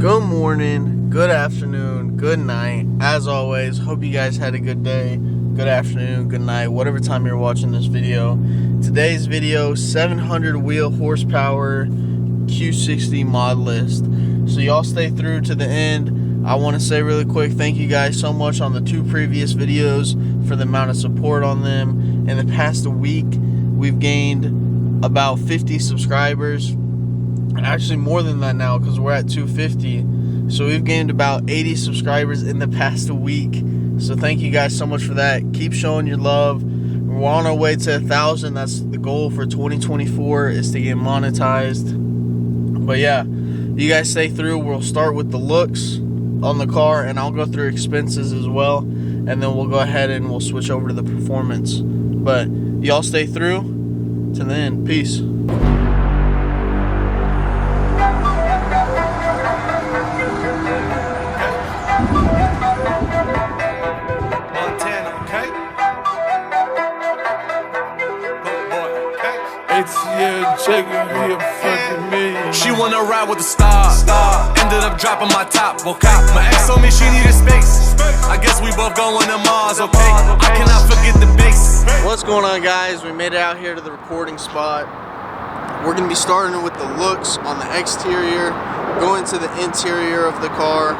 Good morning, good afternoon, good night. As always, hope you guys had a good day, good afternoon, good night, whatever time you're watching this video. Today's video, 700 wheel horsepower Q60 mod list. So y'all stay through to the end. I want to say really quick, thank you guys so much on the two previous videos for the amount of support on them. In the past week, we've gained about 50 subscribers. Actually more than that now because we're at 250. So we've gained about 80 subscribers in the past week. So thank you guys so much for that. Keep showing your love. We're on our way to 1,000. That's the goal for 2024, is to get monetized. But yeah, you guys stay through. We'll start with the looks on the car, and I'll go through expenses as well, and then we'll go ahead and we'll switch over to the performance. But y'all stay through to the end. Peace. She wanna ride with the star. Ended up dropping my top, okay. My ex told me she needed space. I guess we both going to Mars, okay. I cannot forget the base. What's going on, guys? We made it out here to the recording spot. We're gonna be starting with the looks on the exterior, going to the interior of the car,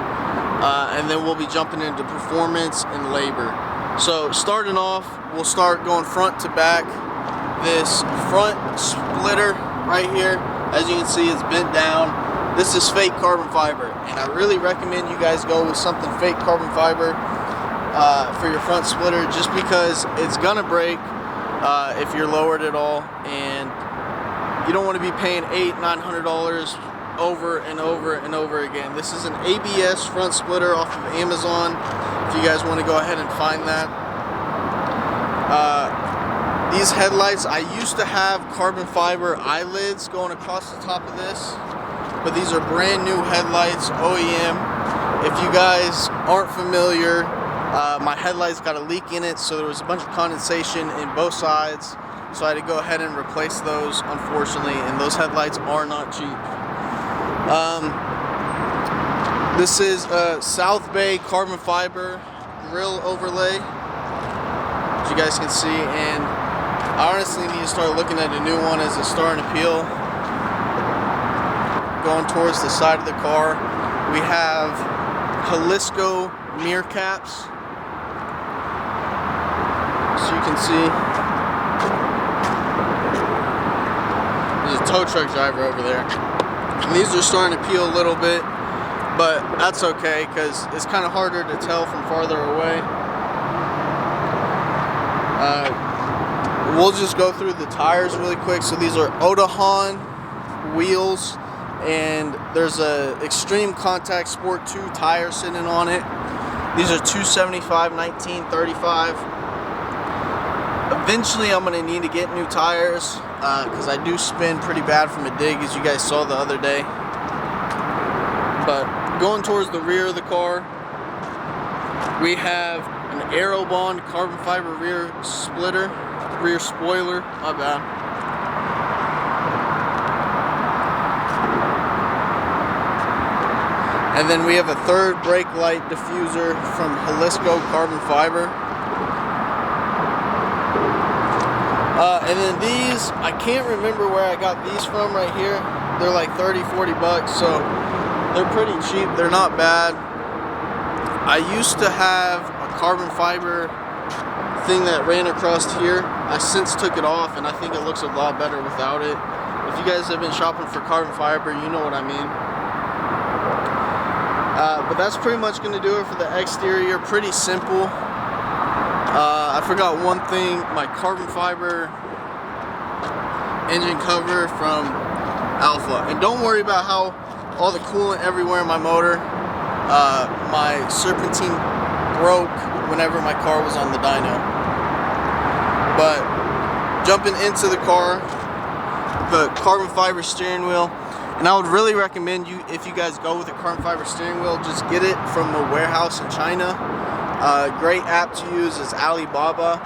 and then we'll be jumping into performance and labor. So starting off, we'll start going front to back. This front splitter right here, as you can see, it's bent down. This is fake carbon fiber, and I really recommend you guys go with something fake carbon fiber for your front splitter, just because it's gonna break if you're lowered at all, and you don't want to be paying $800–900 over and over and over again. This is an ABS front splitter off of Amazon, if you guys want to go ahead and find that. These headlights, I used to have carbon fiber eyelids going across the top of this, but these are brand new headlights, OEM. If you guys aren't familiar, my headlights got a leak in it, so there was a bunch of condensation in both sides, so I had to go ahead and replace those, unfortunately, and those headlights are not cheap. This is a South Bay carbon fiber grill overlay, as you guys can see, and I honestly need to start looking at a new one as it's starting to peel. Going towards the side of the car, we have Jalisco mirror caps. So you can see, there's a tow truck driver over there. And these are starting to peel a little bit, but that's okay because it's kind of harder to tell from farther away. We'll just go through the tires really quick. So these are Undergone wheels, and there's a Extreme Contact Sport 2 tire sitting on it. These are 275/1935. Eventually I'm going to need to get new tires because I do spin pretty bad from a dig, as you guys saw the other day. But going towards the rear of the car, we have an Aerobond carbon fiber rear spoiler, my bad. And then we have a third brake light diffuser from Jalisco carbon fiber. And then these, I can't remember where I got these from right here. They're like 30–40 bucks, so they're pretty cheap. They're not bad. I used to have a carbon fiber thing that ran across here. I since took it off, and I think it looks a lot better without it. If you guys have been shopping for carbon fiber, you know what I mean. But that's pretty much going to do it for the exterior. Pretty simple. I forgot one thing, my carbon fiber engine cover from Alpha. And don't worry about how all the coolant everywhere in my motor. My serpentine broke whenever my car was on the dyno. But jumping into the car, the carbon fiber steering wheel, and I would really recommend you, if you guys go with a carbon fiber steering wheel, just get it from a warehouse in China. Great app to use is Alibaba.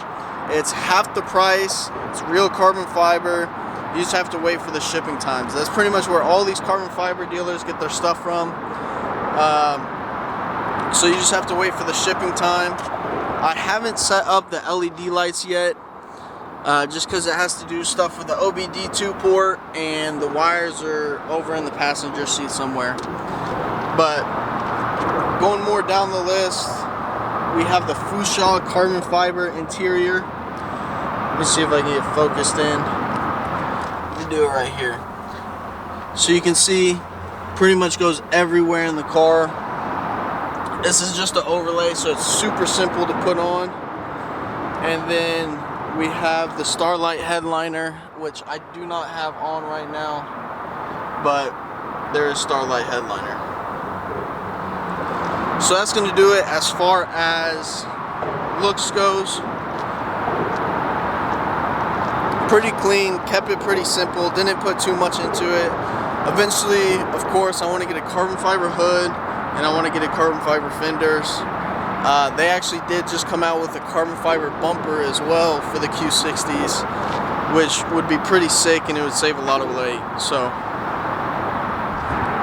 It's half the price, it's real carbon fiber, you just have to wait for the shipping times. That's pretty much where all these carbon fiber dealers get their stuff from. So you just have to wait for the shipping time. I haven't set up the LED lights yet, just because it has to do stuff with the OBD2 port, and the wires are over in the passenger seat somewhere. But going more down the list, we have the Fuchsia carbon fiber interior. Let me see if I can get focused in. Let me do it right here. So you can see, pretty much goes everywhere in the car. This is just an overlay, so it's super simple to put on. And then we have the Starlight headliner, which I do not have on right now, but there is Starlight headliner. So that's going to do it as far as looks goes. Pretty clean, kept it pretty simple, didn't put too much into it. Eventually, of course, I want to get a carbon fiber hood, and I want to get a carbon fiber fenders. They actually did just come out with a carbon fiber bumper as well for the Q60s, which would be pretty sick, and it would save a lot of weight. So,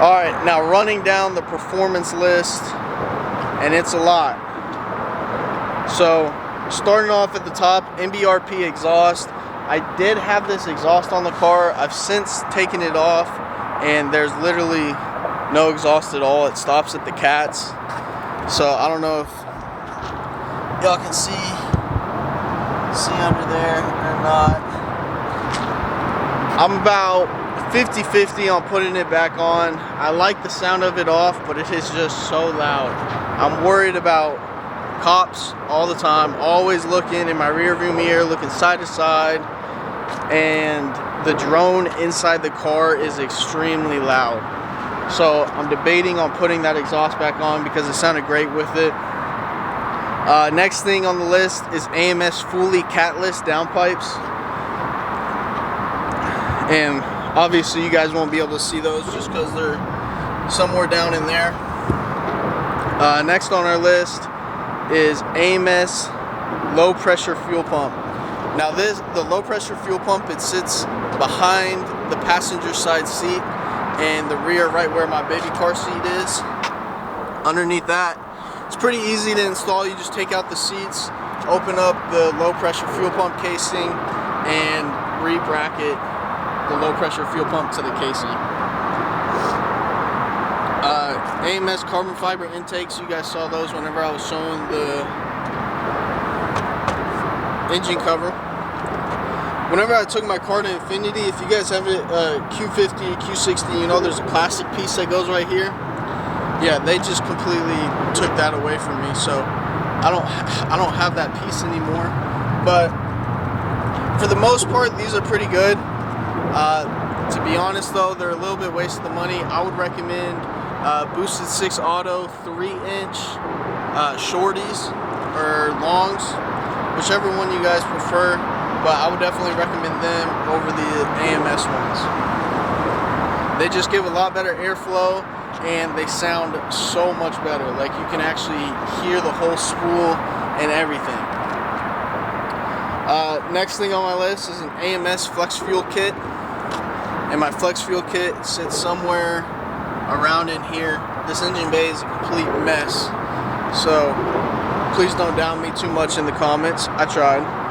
alright, now running down the performance list, and it's a lot. So, starting off at the top, MBRP exhaust. I did have this exhaust on the car. I've since taken it off, and there's literally no exhaust at all. It stops at the cats. So I don't know if y'all can see under there or not. I'm about 50-50 on putting it back on. I like the sound of it off, but it is just so loud. I'm worried about cops all the time, always looking in my rear view mirror, looking side to side, and the drone inside the car is extremely loud. So I'm debating on putting that exhaust back on because it sounded great with it. Next thing on the list is AMS fully catless downpipes, and obviously you guys won't be able to see those just because they're somewhere down in there. Next on our list is AMS low pressure fuel pump. Now the low pressure fuel pump, it sits behind the passenger side seat and the rear, right where my baby car seat is. Underneath that, it's pretty easy to install. You just take out the seats, open up the low pressure fuel pump casing, and re-bracket the low pressure fuel pump to the casing. AMS carbon fiber intakes, you guys saw those whenever I was showing the engine cover. Whenever I took my car to Infiniti, if you guys have a Q50, Q60, you know there's a plastic piece that goes right here. Yeah, they just completely took that away from me, so I don't have that piece anymore. But for the most part, these are pretty good. To be honest though, they're a little bit waste of money. I would recommend Boosted 6 Auto 3-inch shorties or longs, whichever one you guys prefer. But I would definitely recommend them over the AMS ones. They just give a lot better airflow, and they sound so much better. Like, you can actually hear the whole spool and everything. Next thing on my list is an AMS flex fuel kit, and my flex fuel kit sits somewhere around in here. This engine bay is a complete mess, so please don't doubt me too much in the comments. I tried.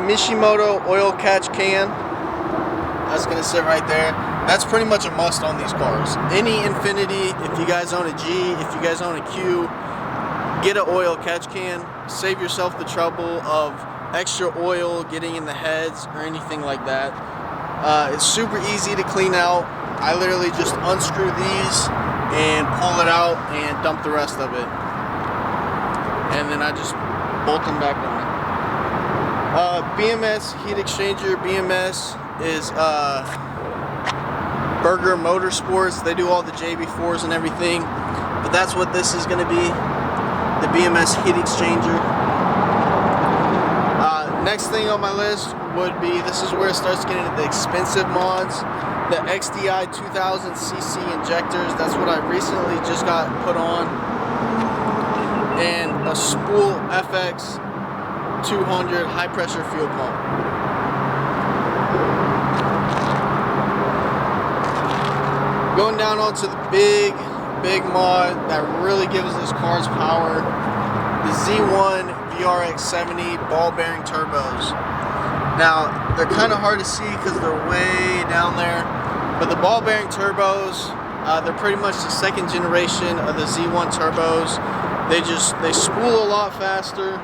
Mishimoto oil catch can. That's gonna sit right there. That's pretty much a must on these cars. Any Infiniti, if you guys own a G, if you guys own a Q, get an oil catch can. Save yourself the trouble of extra oil getting in the heads or anything like that. It's super easy to clean out. I literally just unscrew these and pull it out and dump the rest of it. And then I just bolt them back on. BMS heat exchanger. BMS is Burger Motorsports. They do all the JB4s and everything, but that's what this is going to be, the BMS heat exchanger. Next thing on my list would be, this is where it starts getting into the expensive mods, the XDI 2000cc injectors. That's what I recently just got put on, and a Spool FX 200 high pressure fuel pump. Going down onto the big big mod that really gives this car's power. The Z1 VRX70 ball bearing turbos. Now, they're kind of hard to see because they're way down there, but the ball bearing turbos, they're pretty much the second generation of the Z1 turbos. They spool a lot faster,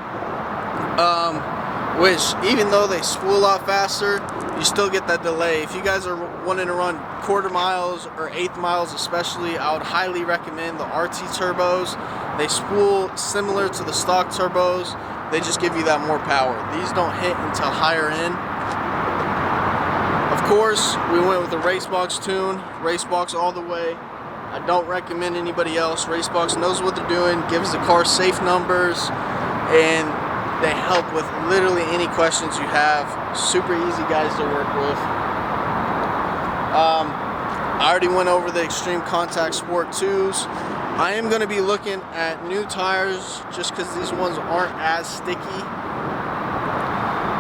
which even though they spool a lot faster, you still get that delay. If you guys are wanting to run quarter miles or eighth miles especially, I would highly recommend the RT turbos. They spool similar to the stock turbos. They just give you that more power. These don't hit until higher end. Of course, we went with the Racebox tune, Racebox all the way. I don't recommend anybody else. Racebox knows what they're doing, gives the car safe numbers, and they help with literally any questions you have. Super easy guys to work with. I already went over the Extreme Contact Sport 2s. I am going to be looking at new tires just because these ones aren't as sticky.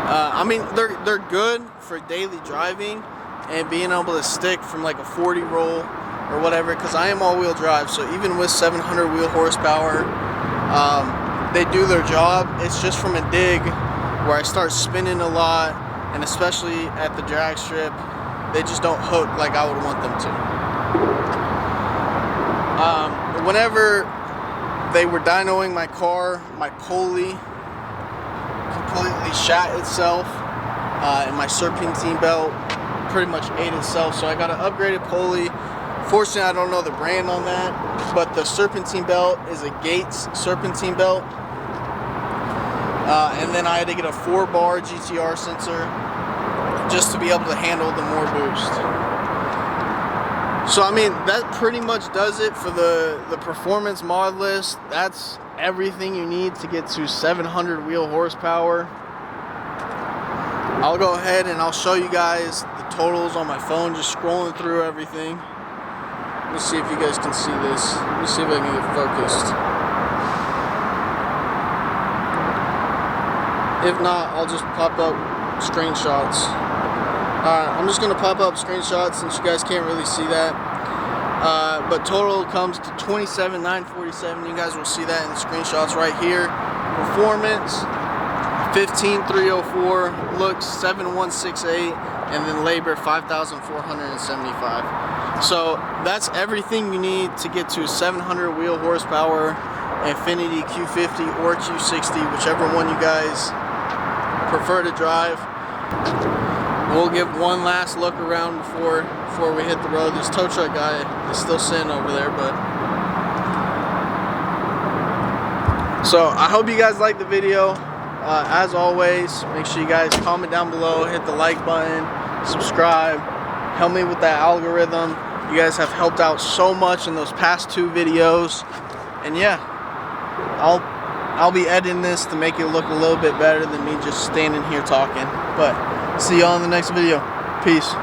I mean, they're good for daily driving and being able to stick from like a 40 roll or whatever, because I am all-wheel drive, so even with 700 wheel horsepower, they do their job. It's just from a dig where I start spinning a lot, and especially at the drag strip, they just don't hook like I would want them to. Whenever they were dynoing my car, my pulley completely shat itself, and my serpentine belt pretty much ate itself, so I got an upgraded pulley. Fortunately, I don't know the brand on that, but the serpentine belt is a Gates serpentine belt. And then I had to get a 4-bar GTR sensor just to be able to handle the more boost. So I mean, that pretty much does it for the performance mod list. That's everything you need to get to 700 wheel horsepower. I'll go ahead and I'll show you guys the totals on my phone, just scrolling through everything. Let me see if you guys can see this. Let me see if I can get focused. If not, I'll just pop up screenshots. I'm just gonna pop up screenshots since you guys can't really see that. But total comes to 27,947. You guys will see that in the screenshots right here. Performance 15,304. Looks 7,168, and then labor 5,475. So that's everything you need to get to 700 wheel horsepower Infiniti Q50 or Q60, whichever one you guys prefer to drive. We'll give one last look around before we hit the road. This tow truck guy is still sitting over there, but so I hope you guys like the video. As always, make sure you guys comment down below, hit the like button, subscribe, help me with that algorithm. You guys have helped out so much in those past 2 videos, and yeah, I'll be editing this to make it look a little bit better than me just standing here talking. But see y'all in the next video. Peace.